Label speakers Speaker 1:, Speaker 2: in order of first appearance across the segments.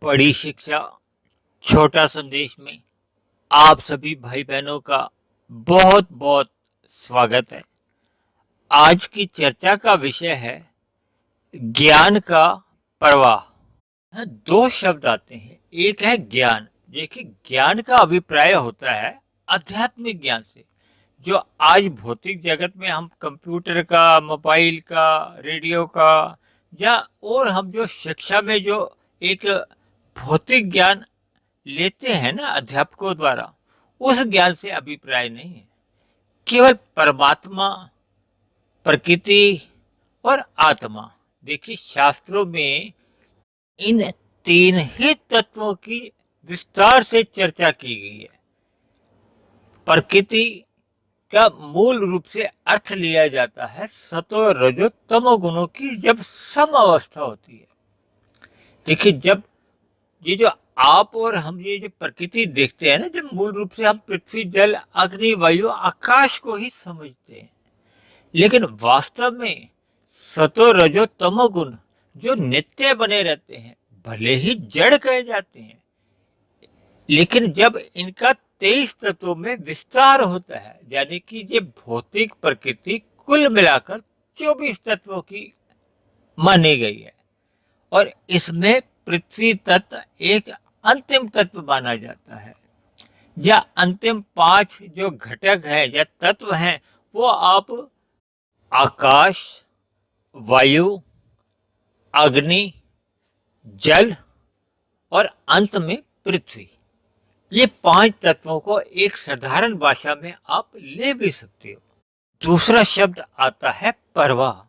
Speaker 1: बड़ी शिक्षा छोटा संदेश में आप सभी भाई बहनों का बहुत बहुत स्वागत है। आज की चर्चा का विषय है ज्ञान का प्रवाह। यहाँ दो शब्द आते हैं, एक है ज्ञान। देखिए, ज्ञान का अभिप्राय होता है आध्यात्मिक ज्ञान से, जो आज भौतिक जगत में हम कंप्यूटर का, मोबाइल का, रेडियो का या और हम जो शिक्षा में जो एक भौतिक ज्ञान लेते हैं ना अध्यापकों द्वारा, उस ज्ञान से अभिप्राय नहीं है। केवल परमात्मा, प्रकृति और आत्मा। देखिए, शास्त्रों में इन तीन ही तत्वों की विस्तार से चर्चा की गई है। प्रकृति का मूल रूप से अर्थ लिया जाता है सतो रजो तमो गुणों की जब सम अवस्था होती है। देखिए, जब ये जो आप और हम ये जो प्रकृति देखते हैं ना, जब मूल रूप से हम पृथ्वी, जल, अग्नि, वायु, आकाश को ही समझते हैं, लेकिन वास्तव में सतो रजो तमो गुण जो नित्य बने रहते हैं, भले ही जड़ कहे जाते हैं, लेकिन जब इनका 23 तत्वों में विस्तार होता है, यानी कि ये भौतिक प्रकृति कुल मिलाकर 24 तत्वों की मानी गई है, और इसमें पृथ्वी तत्व एक अंतिम तत्व माना जाता है। या अंतिम 5 जो घटक है या तत्व हैं, वो आप आकाश, वायु, अग्नि, जल और अंत में पृथ्वी, ये 5 तत्वों को एक साधारण भाषा में आप ले भी सकते हो। दूसरा शब्द आता है प्रवाह।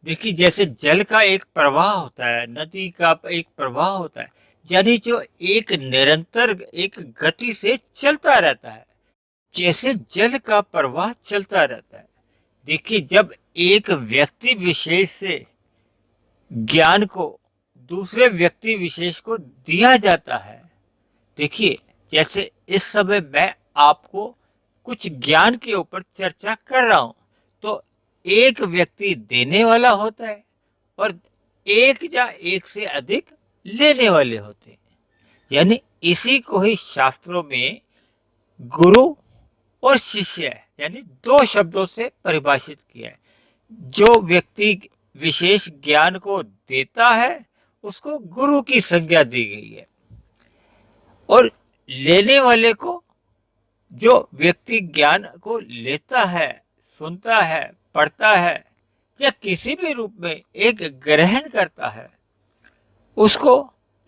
Speaker 1: देखिए, जैसे जल का एक प्रवाह होता है, नदी का एक प्रवाह होता है, यानी जो एक निरंतर एक गति से चलता रहता है, जैसे जल का प्रवाह चलता रहता है। देखिए, जब एक व्यक्ति विशेष से ज्ञान को दूसरे व्यक्ति विशेष को दिया जाता है, देखिए जैसे इस समय मैं आपको कुछ ज्ञान के ऊपर चर्चा कर रहा हूं, तो एक व्यक्ति देने वाला होता है और एक या एक से अधिक लेने वाले होते हैं। यानी इसी को ही शास्त्रों में गुरु और शिष्य यानी 2 शब्दों से परिभाषित किया है। जो व्यक्ति विशेष ज्ञान को देता है उसको गुरु की संज्ञा दी गई है, और लेने वाले को, जो व्यक्ति ज्ञान को लेता है, सुनता है, पढ़ता है या किसी भी रूप में एक ग्रहण करता है, उसको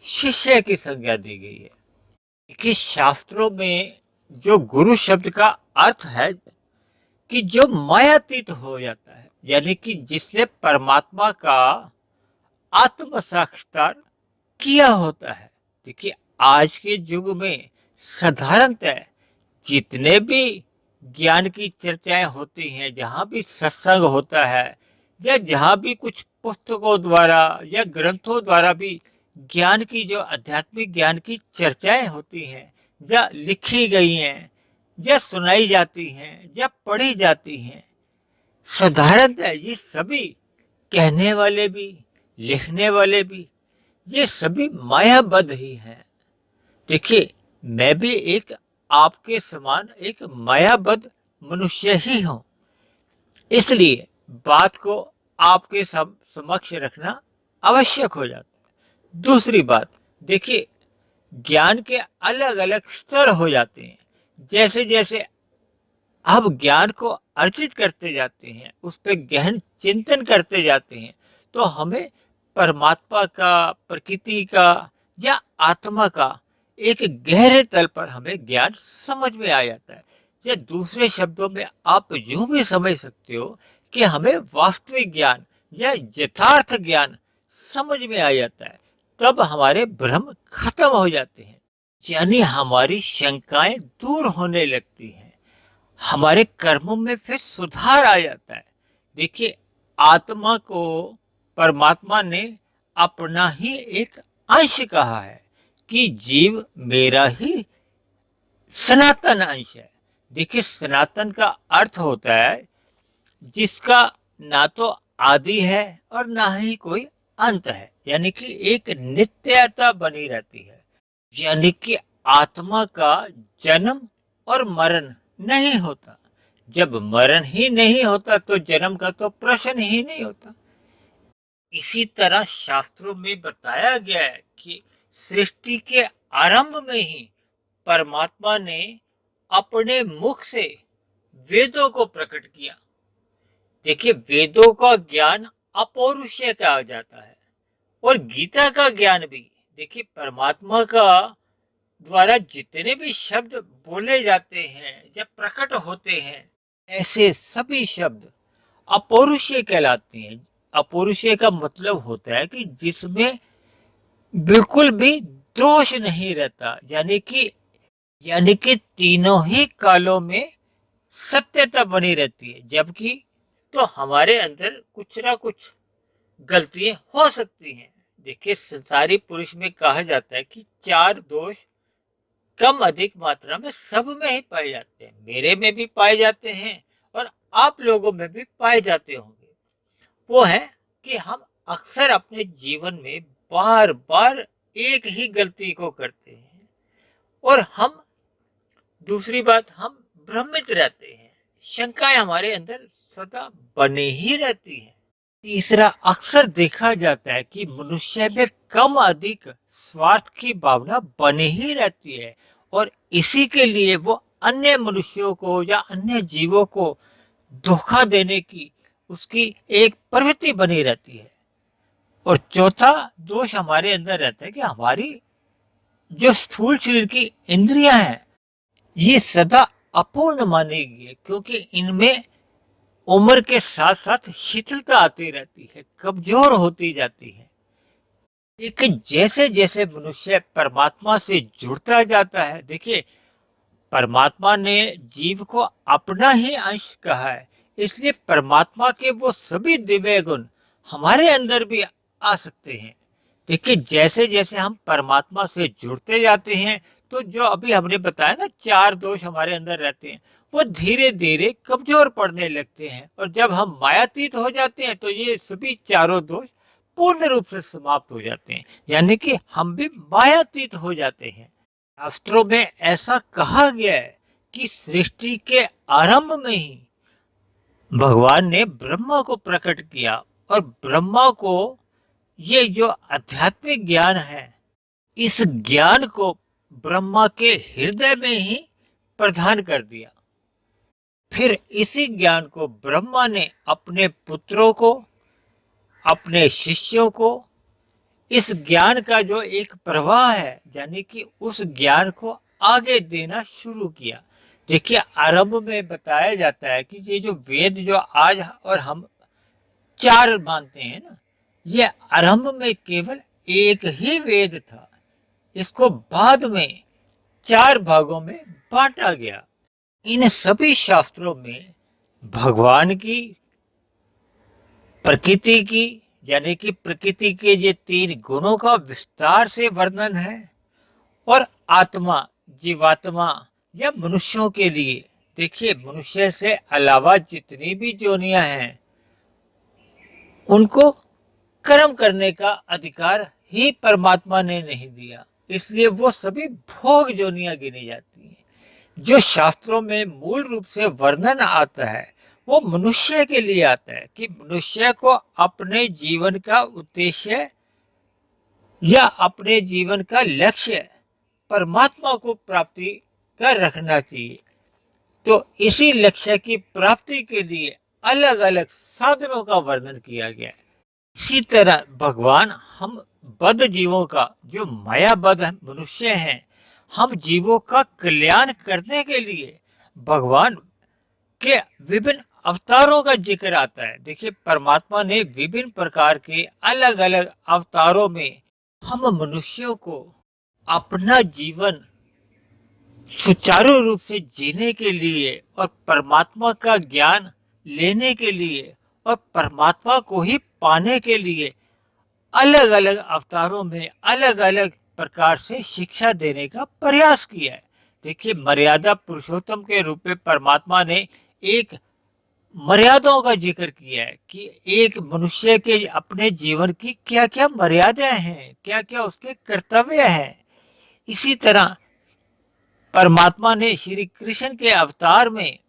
Speaker 1: शिष्य की संज्ञा दी गई है। कि शास्त्रों में जो गुरु शब्द का अर्थ है कि जो मायातीत हो जाता है, यानी कि जिसने परमात्मा का आत्म साक्षात्कार किया होता है। देखिए, आज के युग में साधारणतः जितने भी ज्ञान की चर्चाएं होती हैं, जहाँ भी सत्संग होता है या जहाँ भी कुछ पुस्तकों द्वारा या ग्रंथों द्वारा भी ज्ञान की, जो आध्यात्मिक ज्ञान की चर्चाएं होती हैं, या लिखी गई हैं, या सुनाई जाती हैं, या पढ़ी जाती हैं, साधारणतः ये सभी कहने वाले भी, लिखने वाले भी, ये सभी मायाबद्ध ही हैं। देखिए, मैं भी एक आपके समान एक मायाबद्ध मनुष्य ही हूं, इसलिए बात को आपके समक्ष रखना आवश्यक हो जाता है। दूसरी बात, देखिए, ज्ञान के अलग अलग स्तर हो जाते हैं। जैसे जैसे आप ज्ञान को अर्जित करते जाते हैं, उस पर गहन चिंतन करते जाते हैं, तो हमें परमात्मा का, प्रकृति का या आत्मा का एक गहरे तल पर हमें ज्ञान समझ में आ जाता है। या दूसरे शब्दों में आप यूं भी समझ सकते हो कि हमें वास्तविक ज्ञान या यथार्थ ज्ञान समझ में आ जाता है। तब हमारे भ्रम खत्म हो जाते हैं, यानी हमारी शंकाएं दूर होने लगती हैं, हमारे कर्मों में फिर सुधार आ जाता है। देखिए, आत्मा को परमात्मा ने अपना ही एक अंश कहा है कि जीव मेरा ही सनातन अंश है। देखिए, सनातन का अर्थ होता है जिसका ना तो आदि है और ना ही कोई अंत है। यानी कि एक नित्यता बनी रहती है। यानी कि आत्मा का जन्म और मरण नहीं होता। जब मरण ही नहीं होता तो जन्म का तो प्रश्न ही नहीं होता। इसी तरह शास्त्रों में बताया गया है कि सृष्टि के आरंभ में ही परमात्मा ने अपने मुख से वेदों को प्रकट किया। देखिए, वेदों का ज्ञान अपौरुषीय कहा जाता है और गीता का ज्ञान भी। देखिए, परमात्मा का द्वारा जितने भी शब्द बोले जाते हैं, जब प्रकट होते हैं, ऐसे सभी शब्द अपौरुषीय कहलाते हैं। अपौरुषीय का मतलब होता है कि जिसमें बिल्कुल भी दोष नहीं रहता, यानी कि तीनों ही कालों में सत्यता बनी रहती है। जबकि तो हमारे अंदर कुछ ना कुछ गलतियां हो सकती हैं। देखिए, संसारी पुरुष में कहा जाता है कि 4 दोष कम अधिक मात्रा में सब में ही पाए जाते हैं। मेरे में भी पाए जाते हैं और आप लोगों में भी पाए जाते होंगे। वो है कि हम अक्सर अपने जीवन में बार बार एक ही गलती को करते हैं और दूसरी बात, हम भ्रमित रहते हैं। शंकाएं हमारे अंदर सदा बनी ही रहती हैं। तीसरा, अक्सर देखा जाता है कि मनुष्य में कम अधिक स्वार्थ की भावना बनी ही रहती है और इसी के लिए वो अन्य मनुष्यों को या अन्य जीवों को धोखा देने की उसकी एक प्रवृत्ति बनी रहती है। और चौथा दोष हमारे अंदर रहता है कि हमारी जो स्थूल शरीर की इंद्रियां हैं, ये सदा अपूर्ण मानी गई है, क्योंकि इनमें उम्र के साथ साथ शिथिलता आती रहती है, कमजोर होती जाती है। लेकिन जैसे जैसे मनुष्य परमात्मा से जुड़ता जाता है, देखिए, परमात्मा ने जीव को अपना ही अंश कहा है, इसलिए परमात्मा के वो सभी दिव्य गुण हमारे अंदर भी आ सकते हैं। देखिए, जैसे जैसे हम परमात्मा से जुड़ते जाते हैं तो जो अभी हमने बताया ना, 4 दोष हमारे अंदर रहते हैं, वो धीरे धीरे कमजोर पड़ने लगते हैं और जब हम मायातीत हो जाते हैं तो ये सभी चारों दोष पूर्ण रूप से समाप्त हो जाते हैं, यानी कि हम भी मायातीत हो जाते हैं। शास्त्रों में ऐसा कहा गया है कि सृष्टि के आरंभ में ही भगवान ने ब्रह्मा को प्रकट किया और ब्रह्मा को ये जो आध्यात्मिक ज्ञान है, इस ज्ञान को ब्रह्मा के हृदय में ही प्रदान कर दिया। फिर इसी ज्ञान को ब्रह्मा ने अपने पुत्रों को, अपने शिष्यों को, इस ज्ञान का जो एक प्रवाह है, यानी कि उस ज्ञान को आगे देना शुरू किया। देखिए, आरंभ में बताया जाता है कि ये जो वेद जो आज और हम 4 मानते हैं ना, ये आरंभ में केवल एक ही वेद था। इसको बाद में 4 भागों में बांटा गया। इन सभी शास्त्रों में भगवान की, प्रकृति की, यानी कि प्रकृति के ये 3 गुणों का विस्तार से वर्णन है और आत्मा, जीवात्मा या मनुष्यों के लिए, देखिए, मनुष्य से अलावा जितनी भी जोनियां हैं उनको कर्म करने का अधिकार ही परमात्मा ने नहीं दिया, इसलिए वो सभी भोग जोनियां गिनी जाती हैं। जो शास्त्रों में मूल रूप से वर्णन आता है वो मनुष्य के लिए आता है कि मनुष्य को अपने जीवन का उद्देश्य या अपने जीवन का लक्ष्य परमात्मा को प्राप्ति कर रखना चाहिए। तो इसी लक्ष्य की प्राप्ति के लिए अलग अलग साधनों का वर्णन किया गया है। इसी तरह भगवान हम बद्ध जीवों का, जो मायाबद्ध मनुष्य हैं, हम जीवों का कल्याण करने के लिए भगवान के विभिन्न अवतारों का जिक्र आता है। देखिए, परमात्मा ने विभिन्न प्रकार के अलग अलग अवतारों में हम मनुष्यों को अपना जीवन सुचारू रूप से जीने के लिए और परमात्मा का ज्ञान लेने के लिए और परमात्मा को ही पाने के लिए अलग अलग अवतारों में अलग अलग प्रकार से शिक्षा देने का प्रयास किया है। देखिए, मर्यादा पुरुषोत्तम के रूप में परमात्मा ने एक मर्यादाओं का जिक्र किया है कि एक मनुष्य के अपने जीवन की क्या क्या मर्यादाएं हैं, क्या क्या उसके कर्तव्य हैं। इसी तरह परमात्मा ने श्री कृष्ण के अवतार में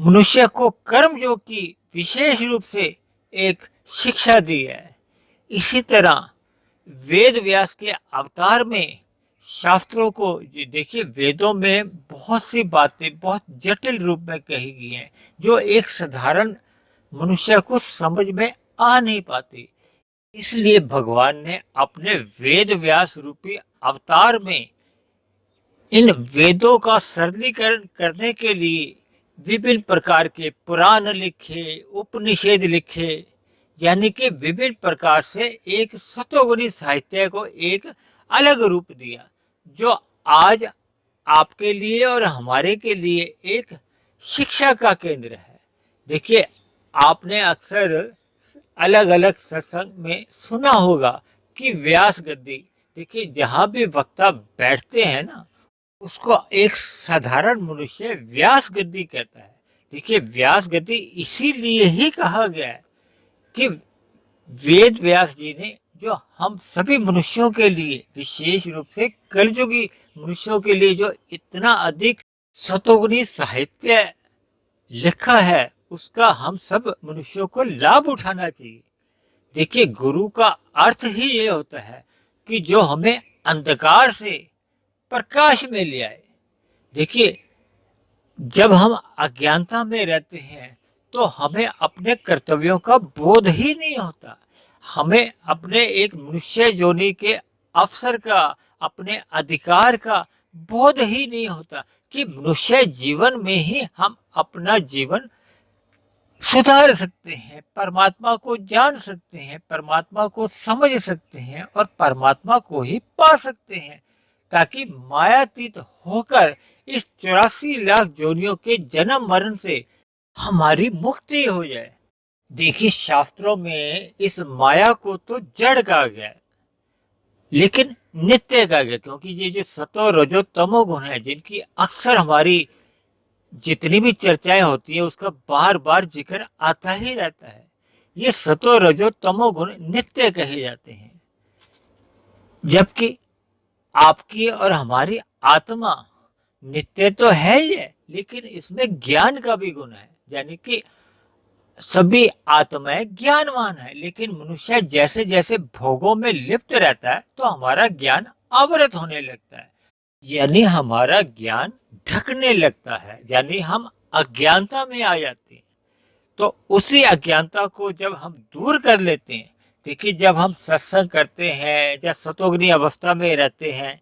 Speaker 1: मनुष्य को कर्म योग की विशेष रूप से एक शिक्षा दी है। इसी तरह वेद व्यास के अवतार में शास्त्रों को देखिए, वेदों में बहुत सी बातें बहुत जटिल रूप में कही गई हैं जो एक साधारण मनुष्य को समझ में आ नहीं पाती। इसलिए भगवान ने अपने वेद व्यास रूपी अवतार में इन वेदों का सरलीकरण करने के लिए विभिन्न प्रकार के पुराण लिखे, उपनिषद लिखे, यानी कि विभिन्न प्रकार से एक सतोगुणी साहित्य को एक अलग रूप दिया, जो आज आपके लिए और हमारे के लिए एक शिक्षा का केंद्र है। देखिए, आपने अक्सर अलग अलग सत्संग में सुना होगा कि व्यास गद्दी, देखिए जहां भी वक्ता बैठते हैं ना, उसको एक साधारण मनुष्य व्यास गद्दी कहता है। देखिए, व्यास गद्दी इसीलिए ही कहा गया है कि वेद व्यास जी ने जो हम सभी मनुष्यों के लिए, विशेष रूप से कलयुगी मनुष्यों के लिए, जो इतना अधिक सतोगुणी साहित्य लिखा है, उसका हम सब मनुष्यों को लाभ उठाना चाहिए। देखिए, गुरु का अर्थ ही ये होता है कि जो हमें अंधकार से प्रकाश में ले आए। देखिए, जब हम अज्ञानता में रहते हैं तो हमें अपने कर्तव्यों का बोध ही नहीं होता। हमें अपने एक मनुष्य योनि के अवसर का, अपने अधिकार का बोध ही नहीं होता कि मनुष्य जीवन में ही हम अपना जीवन सुधार सकते हैं, परमात्मा को जान सकते हैं, परमात्मा को समझ सकते हैं और परमात्मा को ही पा सकते हैं, ताकि मायातीत होकर इस 84 लाख योनियों के जन्म मरण से हमारी मुक्ति हो जाए। देखिए, शास्त्रों में इस माया को तो जड़ कहा गया है, लेकिन नित्य कहा गया, क्योंकि ये जो सतो रजो तमो गुण है, जिनकी अक्सर हमारी जितनी भी चर्चाएं होती है उसका बार बार जिक्र आता ही रहता है। ये सतो रजो तमो गुण नित्य कहे जाते हैं, जबकि आपकी और हमारी आत्मा नित्य तो है ही है, लेकिन इसमें ज्ञान का भी गुण है। यानी कि सभी आत्माएं ज्ञानवान है, लेकिन मनुष्य जैसे जैसे भोगों में लिप्त रहता है तो हमारा ज्ञान आवृत होने लगता है, यानी हमारा ज्ञान ढकने लगता है, यानी हम अज्ञानता में आ जाते हैं। तो उसी अज्ञानता को जब हम दूर कर लेते हैं, देखिए जब हम सत्संग करते हैं या सतोगुनी अवस्था में रहते हैं,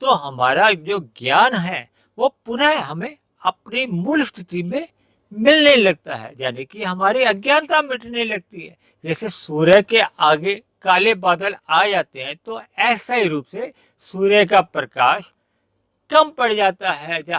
Speaker 1: तो हमारा जो ज्ञान है वो पुनः हमें अपनी मूल स्थिति में मिलने लगता है, यानी कि हमारी अज्ञानता मिटने लगती है। जैसे सूर्य के आगे काले बादल आ जाते हैं तो ऐसा ही रूप से सूर्य का प्रकाश कम पड़ जाता है या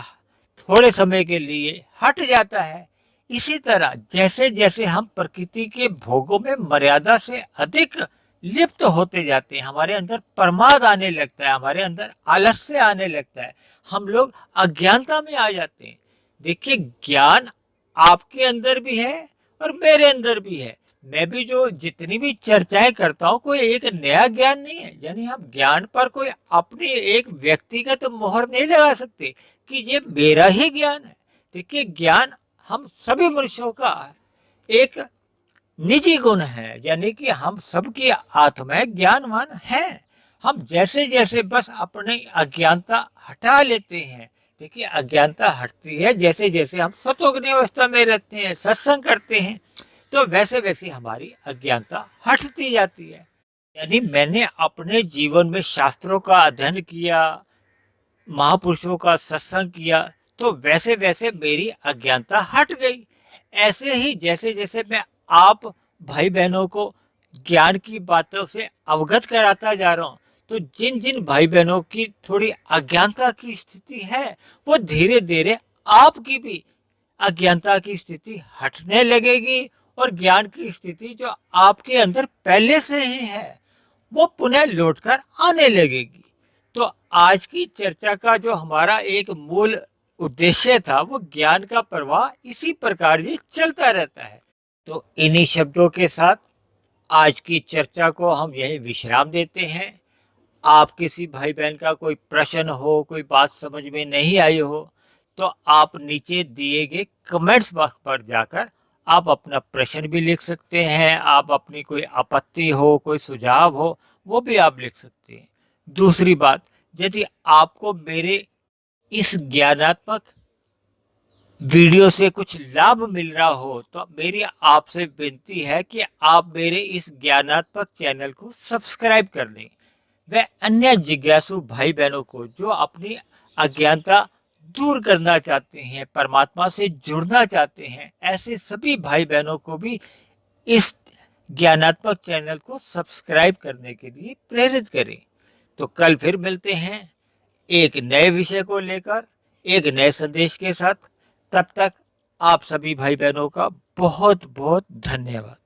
Speaker 1: थोड़े समय के लिए हट जाता है। इसी तरह जैसे जैसे हम प्रकृति के भोगों में मर्यादा से अधिक लिप्त होते जाते हैं, हमारे अंदर प्रमाद आने लगता है, हमारे अंदर आलस्य आने लगता है, हम लोग अज्ञानता में आ जाते हैं। देखिए, ज्ञान आपके अंदर भी है और मेरे अंदर भी है। मैं भी जो जितनी भी चर्चाएं करता हूँ, कोई एक नया ज्ञान नहीं है, यानी हम ज्ञान पर कोई अपनी एक व्यक्तिगत तो मोहर नहीं लगा सकते कि ये मेरा ही ज्ञान है। देखिए, ज्ञान हम सभी मनुष्यों का एक निजी गुण है, यानी कि हम सबकी आत्माएं ज्ञानवान हैं। हम जैसे जैसे बस अपनी अज्ञानता हटा लेते हैं, देखिए अज्ञानता हटती है जैसे जैसे हम सतोगुनी अवस्था में रहते हैं, सत्संग करते हैं, तो वैसे वैसे हमारी अज्ञानता हटती जाती है। यानी मैंने अपने जीवन में शास्त्रों का अध्ययन किया, महापुरुषों का सत्संग किया, तो वैसे वैसे मेरी अज्ञानता हट गई। ऐसे ही जैसे जैसे मैं आप भाई बहनों को ज्ञान की बातों से अवगत कराता जा रहा हूँ, तो जिन जिन भाई बहनों की थोड़ी अज्ञानता की स्थिति है, वो धीरे धीरे आपकी भी अज्ञानता की स्थिति हटने लगेगी और ज्ञान की स्थिति जो आपके अंदर पहले से ही है वो पुनः लौटकर आने लगेगी। तो आज की चर्चा का जो हमारा एक मूल उद्देश्य था वो ज्ञान का प्रवाह इसी प्रकार ये चलता रहता है। तो इन्हीं शब्दों के साथ आज की चर्चा को हम यही विश्राम देते हैं। आप किसी भाई बहन का कोई प्रश्न हो, कोई बात समझ में नहीं आई हो, तो आप नीचे दिए गए कमेंट्स बॉक्स पर जाकर आप अपना प्रश्न भी लिख सकते हैं। आप अपनी कोई आपत्ति हो, कोई सुझाव हो, वो भी आप लिख सकते हैं। दूसरी बात, यदि आपको मेरे इस ज्ञानात्मक वीडियो से कुछ लाभ मिल रहा हो, तो मेरी आपसे विनती है कि आप मेरे इस ज्ञानात्मक चैनल को सब्सक्राइब कर लें। व अन्य जिज्ञासु भाई बहनों को जो अपनी अज्ञानता दूर करना चाहते हैं, परमात्मा से जुड़ना चाहते हैं, ऐसे सभी भाई बहनों को भी इस ज्ञानात्मक चैनल को सब्सक्राइब करने के लिए प्रेरित करें। तो कल फिर मिलते हैं एक नए विषय को लेकर, एक नए संदेश के साथ। तब तक आप सभी भाई बहनों का बहुत बहुत धन्यवाद।